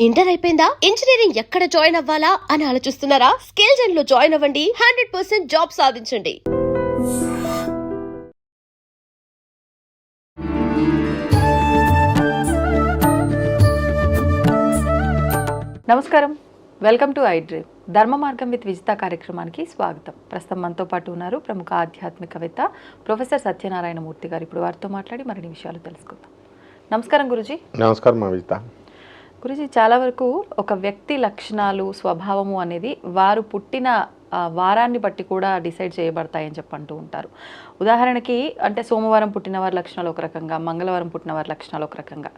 Inter అయిపోయిందా? Engineering ఎక్కడ join అవ్వాలా అని ఆలోచిస్తున్నారా? స్కిల్ జెన్ లో జాయిన్ అవ్వండి. 100% జాబ్ సాధించండి. నమస్కారం, వెల్కమ్ టు ఐ డ్రీమ్. ధర్మ మార్గం విత్ విజిత కార్యక్రమానికి స్వాగతం. ప్రస్తుతం మనతో పాటు ఉన్నారు ప్రముఖ ఆధ్యాత్మికవేత్త ప్రొఫెసర్ సత్యనారాయణ మూర్తి గారు. ఇప్పుడు వారితో మాట్లాడి మరిన్ని విషయాలు తెలుసుకుందాం. నమస్కారం గురుజీ. నమస్కారం విజిత. గురుజీ, చాలా వరకు ఒక వ్యక్తి లక్షణాలు, స్వభావము అనేది వారు పుట్టిన వారాన్ని బట్టి కూడా డిసైడ్ చేయబడతాయని చెప్పంటూ ఉంటారు. ఉదాహరణకి అంటే సోమవారం పుట్టిన వారి లక్షణాలు ఒక రకంగా, మంగళవారం పుట్టిన వారి లక్షణాలు ఒక రకంగా.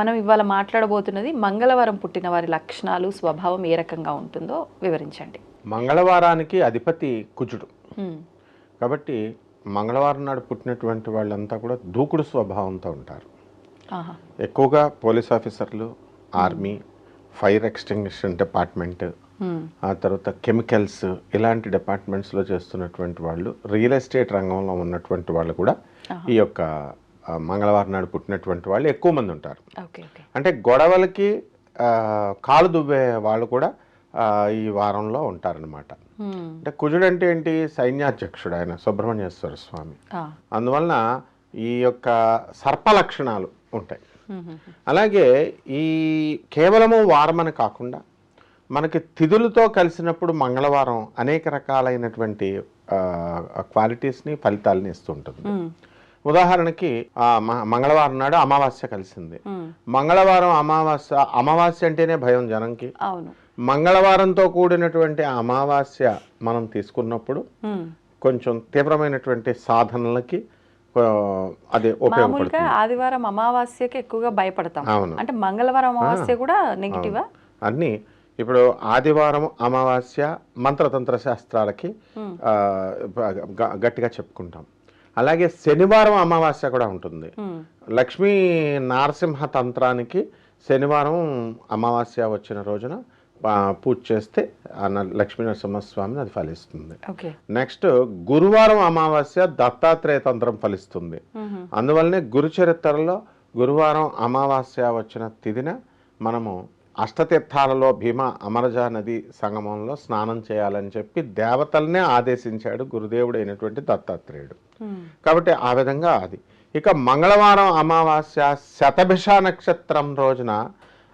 మనం ఇవాళ మాట్లాడబోతున్నది మంగళవారం పుట్టిన వారి లక్షణాలు, స్వభావం ఏ రకంగా ఉంటుందో వివరించండి. మంగళవారానికి అధిపతి కుజుడు కాబట్టి మంగళవారం నాడు పుట్టినటువంటి వాళ్ళంతా కూడా దూకుడు స్వభావంతో ఉంటారు. ఎక్కువగా పోలీస్ ఆఫీసర్లు, ఆర్మీ, ఫైర్ ఎక్స్టింగ్విషన్ డిపార్ట్మెంట్, ఆ తర్వాత కెమికల్స్, ఇలాంటి డిపార్ట్మెంట్స్లో చేస్తున్నటువంటి వాళ్ళు, రియల్ ఎస్టేట్ రంగంలో ఉన్నటువంటి వాళ్ళు కూడా ఈ యొక్క మంగళవారం నాడు పుట్టినటువంటి వాళ్ళు ఎక్కువ మంది ఉంటారు. అంటే గొడవలకి కాలు దువ్వే వాళ్ళు కూడా ఈ వారంలో ఉంటారనమాట. అంటే కుజుడు అంటే ఏంటి? సైన్యాధ్యక్షుడు ఆయన, సుబ్రహ్మణ్యేశ్వర స్వామి. అందువలన ఈ యొక్క సర్ప లక్షణాలు ఉంటాయి. అలాగే ఈ కేవలము వారం అని కాకుండా మనకి తిథులతో కలిసినప్పుడు మంగళవారం అనేక రకాలైనటువంటి క్వాలిటీస్ని, ఫలితాలని ఇస్తూ ఉంటుంది. ఉదాహరణకి మంగళవారం నాడు అమావాస్య కలిసింది. మంగళవారం అమావాస్య అంటేనే భయం జనంకి. మంగళవారంతో కూడినటువంటి అమావాస్య మనం తీసుకున్నప్పుడు కొంచెం తీవ్రమైనటువంటి సాధనలకి అదే ఉపయోగపడుతుంది. ఆదివారం అమావాస్యకి ఎక్కువగా భయపడతాం. అంటే మంగళవారం అమావాస్య కూడా నెగిటివా? అన్ని ఇప్పుడు ఆదివారం అమావాస్య మంత్రతంత్ర శాస్త్రాలకి గట్టిగా చెప్పుకుంటాం. అలాగే శనివారం అమావాస్య కూడా ఉంటుంది. లక్ష్మీ నారసింహ తంత్రానికి శనివారం అమావాస్య వచ్చిన రోజున పూజ చేస్తే లక్ష్మీ నరసింహస్వామిని అది ఫలిస్తుంది. నెక్స్ట్ గురువారం అమావాస్య దత్తాత్రేయ తంత్రం ఫలిస్తుంది. అందువల్లనే గురు చరిత్రలో గురువారం అమావాస్య వచ్చిన తిథిన మనము అష్టతీర్థాలలో భీమా అమరజా నది సంగమంలో స్నానం చేయాలని చెప్పి దేవతలనే ఆదేశించాడు గురుదేవుడు అయినటువంటి దత్తాత్రేయుడు. కాబట్టి ఆ విధంగా అది. ఇక మంగళవారం అమావాస్య శతభిష నక్షత్రం రోజున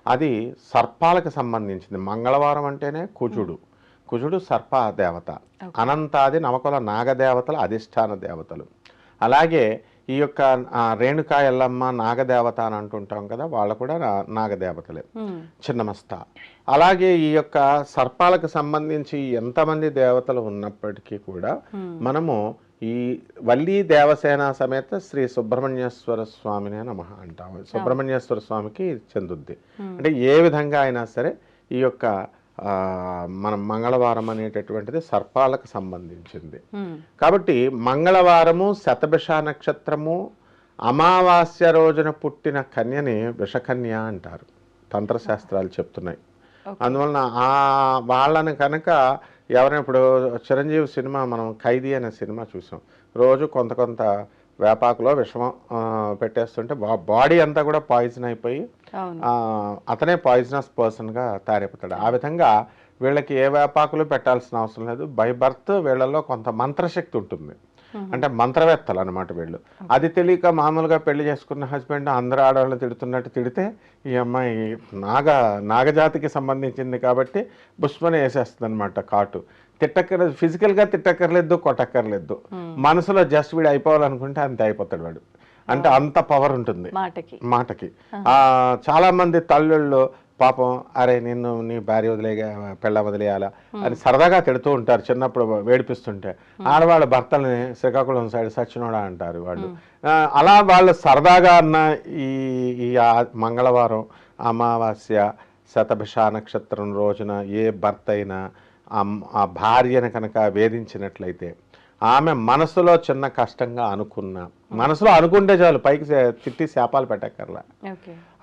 అది సర్పాలకు సంబంధించింది. మంగళవారం అంటేనే కుజుడు సర్ప దేవత, అనంతాది నవకుల నాగదేవతల అధిష్టాన దేవతలు. అలాగే ఈ యొక్క రేణుకా ఎల్లమ్మ నాగదేవత అని అంటుంటాం కదా, వాళ్ళు కూడా నాగదేవతలే, చిన్నమస్త. అలాగే ఈ యొక్క సర్పాలకు సంబంధించి ఎంతమంది దేవతలు ఉన్నప్పటికీ కూడా మనము ఈ వల్లీ దేవసేన సమేత శ్రీ సుబ్రహ్మణ్యేశ్వర స్వామినే నమః అంటాము. సుబ్రహ్మణ్యేశ్వర స్వామికి చెందుద్ది. అంటే ఏ విధంగా అయినా సరే ఈ యొక్క మనం మంగళవారం అనేటటువంటిది సర్పాలకు సంబంధించింది. కాబట్టి మంగళవారము శతభిష నక్షత్రము అమావాస్య రోజున పుట్టిన కన్యని విషకన్య అంటారు, తంత్రశాస్త్రాలు చెప్తున్నాయి. అందువలన వాళ్ళని కనుక ఎవరైనా ఇప్పుడు చిరంజీవి సినిమా మనం ఖైదీ అనే సినిమా చూసాం. రోజు కొంత వేపాకులో విషమం పెట్టేస్తుంటే బాడీ అంతా కూడా పాయిజన్ అయిపోయి అతనే పాయిజనస్ పర్సన్గా తయారైపోతాడు. ఆ విధంగా వీళ్ళకి ఏ వేపాకులు పెట్టాల్సిన అవసరం లేదు. బై బర్త్ వీళ్ళలో కొంత మంత్రశక్తి ఉంటుంది. అంటే మంత్రవేత్తలు అనమాట వీళ్ళు. అది తెలియక మామూలుగా పెళ్లి చేసుకున్న హస్బెండ్ అందరు ఆడవాళ్ళని తిడుతున్నట్టు తిడితే ఈ అమ్మాయి నాగజాతికి సంబంధించింది కాబట్టి బుష్మని వేసేస్తుంది అనమాట కాటు. తిట్టక్కర్లేదు, ఫిజికల్గా తిట్టక్కర్లేదు, కొట్టక్కర్లేదు, మనసులో జస్ట్ వీడు అయిపోవాలనుకుంటే అంతే అయిపోతాడు వాడు. అంటే అంత పవర్ ఉంటుంది మాటకి. చాలా మంది తల్లుళ్ళు పాపం అరే నిన్ను నీ భార్య పెళ్ళ వదిలేయాలా అని సరదాగా తిడుతూ ఉంటారు చిన్నప్పుడు వేడిపిస్తుంటే. ఆడవాళ్ళ భర్తల్ని శ్రీకాకుళం సైడ్ సచ్చినోడా అంటారు వాళ్ళు. అలా వాళ్ళు సరదాగా అన్న ఈ మంగళవారం అమావాస్య శతభిష నక్షత్రం రోజున ఏ భర్త అయినా ఆ భార్యను కనుక వేధించినట్లయితే ఆమె మనసులో చిన్న కష్టంగా మనసులో అనుకుంటే చాలు, పైకి తిట్టి శాపాలు పెట్టక్కర్లా.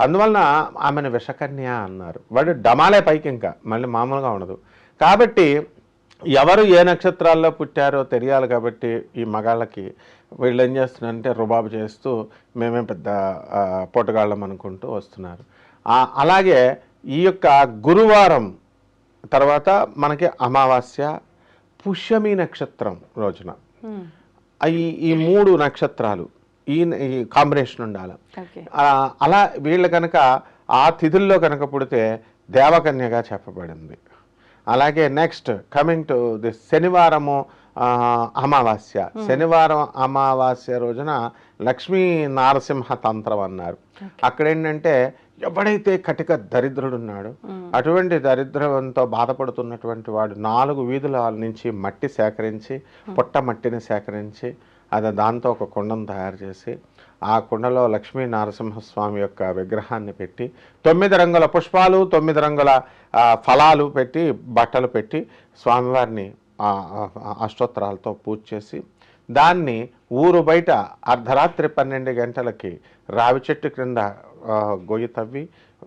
అందువలన ఆమెను విషకన్య అన్నారు. వాడు డమాలే పైకి, ఇంకా మళ్ళీ మామూలుగా ఉండదు. కాబట్టి ఎవరు ఏ నక్షత్రాల్లో పుట్టారో తెలియాలి. కాబట్టి ఈ మగాళ్ళకి వీళ్ళు ఏం చేస్తున్నారంటే రుబాబు చేస్తూ మేమే పెద్ద పొట్టగాళ్ళం అనుకుంటూ వస్తున్నారు. అలాగే ఈ యొక్క గురువారం తర్వాత మనకి అమావాస్య, పుష్యమి నక్షత్రం రోజున ఈ 3 నక్షత్రాలు ఈ కాంబినేషన్ ఉండాలి. అలా వీళ్ళు కనుక ఆ తిథుల్లో కనుక పుడితే దేవకన్యగా చెప్పబడింది. అలాగే నెక్స్ట్ కమింగ్ టు దిస్ శనివారము అమావాస్య. శనివారం అమావాస్య రోజున లక్ష్మీ నారసింహ తంత్రం అన్నారు. అక్కడ ఏంటంటే ఎవడైతే కటిక దరిద్రుడు ఉన్నాడో అటువంటి దరిద్రంతో బాధపడుతున్నటువంటి వాడు 4 వీధుల నుంచి మట్టి సేకరించి, పుట్ట మట్టిని సేకరించి దాంతో ఒక కుండను తయారు చేసి ఆ కుండలో లక్ష్మీ నరసింహస్వామి యొక్క విగ్రహాన్ని పెట్టి 9 రంగుల పుష్పాలు, 9 రంగుల ఫలాలు పెట్టి, బట్టలు పెట్టి స్వామివారిని అష్టోత్తరాలతో పూజ చేసి దాన్ని ఊరు బయట అర్ధరాత్రి 12 గంటలకి రావి చెట్టు క్రింద గొయ్యి తవ్వి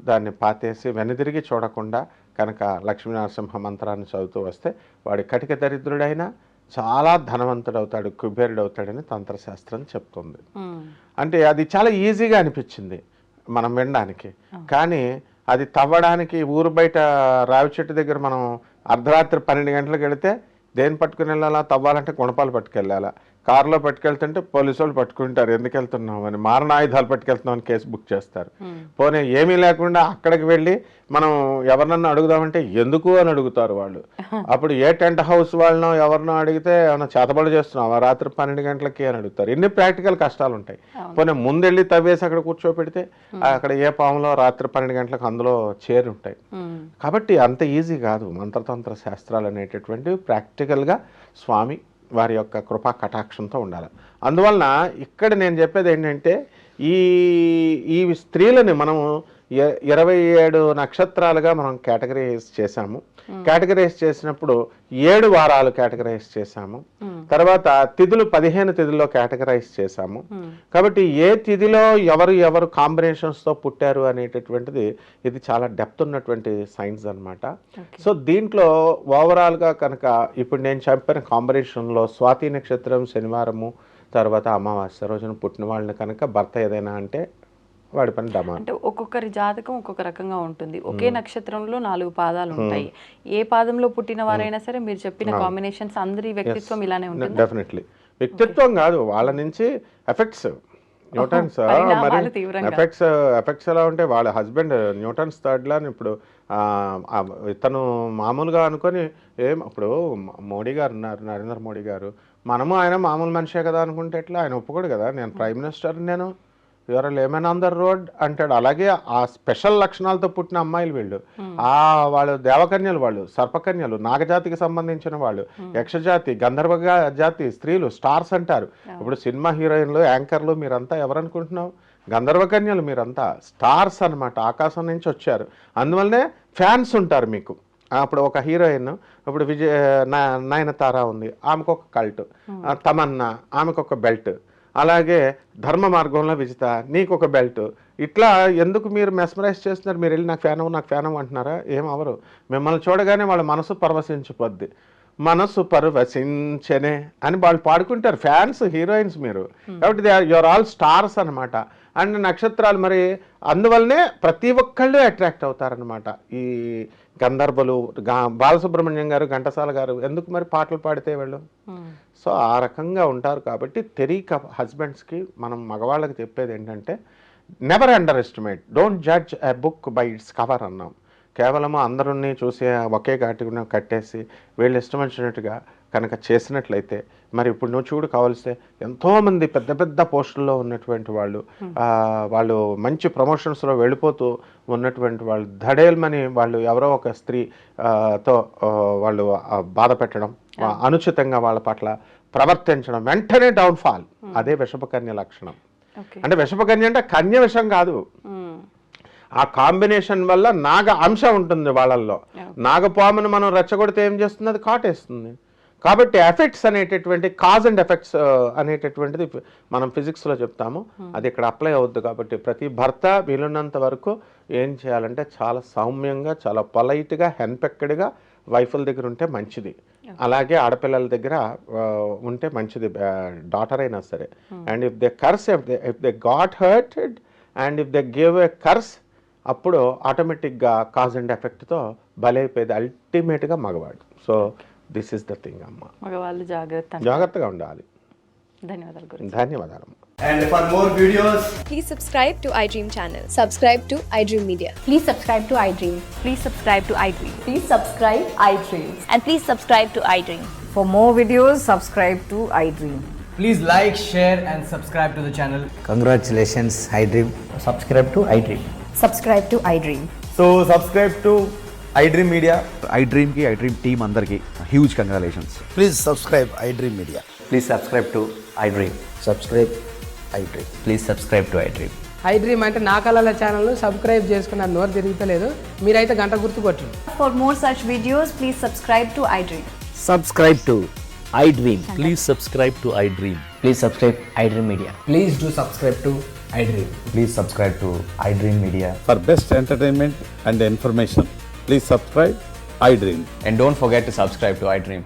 దాన్ని పాతేసి వెనుదిరిగి చూడకుండా కనుక లక్ష్మీ నరసింహ మంత్రాన్ని చదువుతూ వస్తే వాడి కటిక దరిద్రుడైనా చాలా ధనవంతుడవుతాడు, కుబేరుడవుతాడని తంత్రశాస్త్రం చెప్తుంది. అంటే అది చాలా ఈజీగా అనిపించింది మనం వినడానికి. కానీ అది తవ్వడానికి ఊరు బయట రావి చెట్టు దగ్గర మనం అర్ధరాత్రి 12 గంటలకు వెళితే దేని పట్టుకుని వెళ్ళాలా? తవ్వాలంటే గుణపాలు పట్టుకెళ్ళాలా? కారులో పట్టుకెళ్తుంటే పోలీసు వాళ్ళు పట్టుకుంటారు, ఎందుకు వెళ్తున్నాం అని, మారణాయుధాలు పట్టుకెళ్తున్నాం అని కేసు బుక్ చేస్తారు. పోనీ ఏమీ లేకుండా అక్కడికి వెళ్ళి మనం ఎవరినన్నా అడుగుదామంటే ఎందుకు అని అడుగుతారు వాళ్ళు. అప్పుడు ఏ టెంట్ హౌస్ వాళ్ళనో ఎవరినో అడిగితే ఏమన్నా చేతబడి చేస్తున్నావా రాత్రి 12 గంటలకి అని అడుగుతారు. ఎన్ని ప్రాక్టికల్ కష్టాలు ఉంటాయి. పోనీ ముందెళ్ళి తవ్వేసి అక్కడ కూర్చోపెడితే అక్కడ ఏ పాములో రాత్రి 12 గంటలకు అందులో చేరి ఉంటాయి. కాబట్టి అంత ఈజీ కాదు మంత్రతంత్ర శాస్త్రాలు అనేటటువంటివి. ప్రాక్టికల్గా స్వామి వారి యొక్క కృపా కటాక్షంతో ఉండాలి. అందువలన ఇక్కడ నేను చెప్పేది ఏంటంటే ఈ స్త్రీలని మనము 27 నక్షత్రాలుగా మనం కేటగరైజ్ చేశాము. కేటగరైజ్ చేసినప్పుడు 7 వారాలు కేటగరైజ్ చేశాము. తర్వాత తిథులు 15 తిథుల్లో కేటగరైజ్ చేశాము. కాబట్టి ఏ తిథిలో ఎవరు కాంబినేషన్స్తో పుట్టారు అనేటటువంటిది ఇది చాలా డెప్త్ ఉన్నటువంటి సైన్స్ అన్నమాట. సో దీంట్లో ఓవరాల్గా కనుక ఇప్పుడు నేను చెప్పిన కాంబినేషన్లో స్వాతి నక్షత్రం శనివారము తర్వాత అమావాస్య రోజున పుట్టిన వాళ్ళని కనుక భర్త ఏదైనా అంటే వాడి పని డమా. అంటే ఒక్కొక్కరి జాతకం ఒక్కొక్క రకంగా ఉంటుంది. ఒకే నక్షత్రంలో 4 పాదాలు ఉంటాయి. ఏ పాదంలో పుట్టిన వారైనా సరే మీరు చెప్పిన కాంబినేషన్స్ అందరి వ్యక్తిత్వం ఇలానే ఉంటుంది. డెఫినెట్లీ వ్యక్తిత్వం కాదు, వాళ్ళ నుంచి ఎఫెక్ట్స్ న్యూటన్స్ మరి ఎఫెక్ట్స్ ఎలా ఉంటే వాళ్ళ హస్బెండ్ న్యూటన్స్ థర్డ్ లా ఇప్పుడు ఇతను మామూలుగా అనుకొని ఇప్పుడు మోడీ గారు ఉన్నారు, నరేంద్ర మోడీ గారు, మనము ఆయన మామూలు మనిషే కదా అనుకుంటే ఎట్లా? ఆయన ఒప్పుకోడు కదా, నేను ప్రైమ్ మినిస్టర్, నేను your laymen on the road అంటాడు. అలాగే ఆ స్పెషల్ లక్షణాలతో పుట్టిన అమ్మాయిలు వీళ్ళు, వాళ్ళు దేవకన్యలు, వాళ్ళు సర్పకన్యలు, నాగజాతికి సంబంధించిన వాళ్ళు, యక్షజాతి, గంధర్వ జాతి స్త్రీలు, స్టార్స్ అంటారు. ఇప్పుడు సినిమా హీరోయిన్లు, యాంకర్లు మీరంతా ఎవరనుకుంటున్నావు? గంధర్వకన్యలు మీరంతా, స్టార్స్ అనమాట, ఆకాశం నుంచి వచ్చారు. అందువల్లనే ఫ్యాన్స్ ఉంటారు మీకు. అప్పుడు ఒక హీరోయిన్, ఇప్పుడు నయనతార ఉంది, ఆమెకు ఒక కల్ట్, తమన్నా ఆమెకు ఒక బెల్ట్, అలాగే ధర్మ మార్గంలో విజిత నీకు ఒక బెల్ట్. ఇట్లా ఎందుకు మీరు మెస్మరైజ్ చేస్తున్నారు? మీరు వెళ్ళి నాకు ఫ్యాన్ అవ్వ అంటున్నారా? ఏం అవరు. మిమ్మల్ని చూడగానే వాళ్ళ మనసు పరవశించిపోద్ది. మనసు పరవశించనే అని వాళ్ళు పాడుకుంటారు ఫ్యాన్స్, హీరోయిన్స్ మీరు. కాబట్టి యువర్ ఆల్ స్టార్స్ అనమాట. అండ్ నక్షత్రాలు మరి అందువల్లనే ప్రతి ఒక్కళ్ళు అట్రాక్ట్ అవుతారనమాట. ఈ గంధర్వులు, బాలసుబ్రహ్మణ్యం గారు, ఘంటసాల గారు ఎందుకు మరి పాటలు పాడితే వెళ్ళు. సో ఆ రకంగా ఉంటారు. కాబట్టి తెలియక హస్బెండ్స్కి మనం మగవాళ్ళకి చెప్పేది ఏంటంటే never under estimate, don't judge a book by its cover అన్నాం. కేవలము అందరినీ చూసి ఒకే ఘాటిగా కట్టేసి వీళ్ళు ఇష్టం వచ్చినట్టుగా కనుక చేసినట్లయితే మరి ఇప్పుడు నువ్వు చూడు, కావలిస్తే ఎంతోమంది పెద్ద పెద్ద పోస్టుల్లో ఉన్నటువంటి వాళ్ళు, వాళ్ళు మంచి ప్రమోషన్స్లో వెళ్ళిపోతూ ఉన్నటువంటి వాళ్ళు ధడేల్మని వాళ్ళు ఎవరో ఒక స్త్రీతో వాళ్ళు బాధ పెట్టడం, అనుచితంగా వాళ్ళ పట్ల ప్రవర్తించడం, వెంటనే డౌన్ఫాల్. అదే విషపకన్య లక్షణం. అంటే విషపకన్య అంటే కన్య విషం కాదు, ఆ కాంబినేషన్ వల్ల నాగ అంశ ఉంటుంది వాళ్ళల్లో. నాగపామును మనం రెచ్చగొడితే ఏం చేస్తుంది? అది కాటేస్తుంది. కాబట్టి ఎఫెక్ట్స్ అనేటటువంటి కాజ్ అండ్ ఎఫెక్ట్స్ అనేటటువంటిది మనం ఫిజిక్స్లో చెప్తాము, అది ఇక్కడ అప్లై అవుద్ది. కాబట్టి ప్రతి భర్త వీలున్నంత వరకు ఏం చేయాలంటే చాలా సౌమ్యంగా, చాలా పొలైట్గా, హెన్పెక్డ్గా వైఫుల దగ్గర ఉంటే మంచిది. అలాగే ఆడపిల్లల దగ్గర ఉంటే మంచిది, డాటర్ అయినా సరే. And if they curse, if they got hurted and if they give a curse, అప్పుడు ఆటోమేటిక్గా కాజ్ అండ్ ఎఫెక్ట్తో బలైపోయేది అల్టిమేట్గా మగవాడు. So this is the thing అమ్మ, మగవాళ్ళు జాగ్రత్త. జాగ్రత్తగా ఉండాలి. ధన్యవాదాలు గురు. ధన్యవాదాలమ్మ. And for more videos, Please subscribe to iDream channel. Subscribe to iDream Media. Please subscribe to iDream. Please subscribe to iDream. Please subscribe iDream. And please subscribe to iDream. For more videos, subscribe to iDream. please like, share and subscribe to the channel. Congratulations, iDream. Subscribe to iDream. Subscribe to iDream. So subscribe to iDream Media. iDream ki iDream team andarki huge congratulations. Please subscribe iDream Media. Please subscribe to iDream. Subscribe iDream. Please subscribe to iDream. iDream అంటే నా కళల ఛానల్ను subscribe చేసుకున్నారు, నోరు తిరుగుతలేదు, మీరైతే గంట గుర్తు కొట్టండి. For more such videos, please subscribe to iDream. Subscribe to iDream. Please subscribe to iDream. Please subscribe iDream Media. Please do subscribe to iDream. Please subscribe to iDream Media. For best entertainment and information, please subscribe iDream. And don't forget to subscribe to iDream.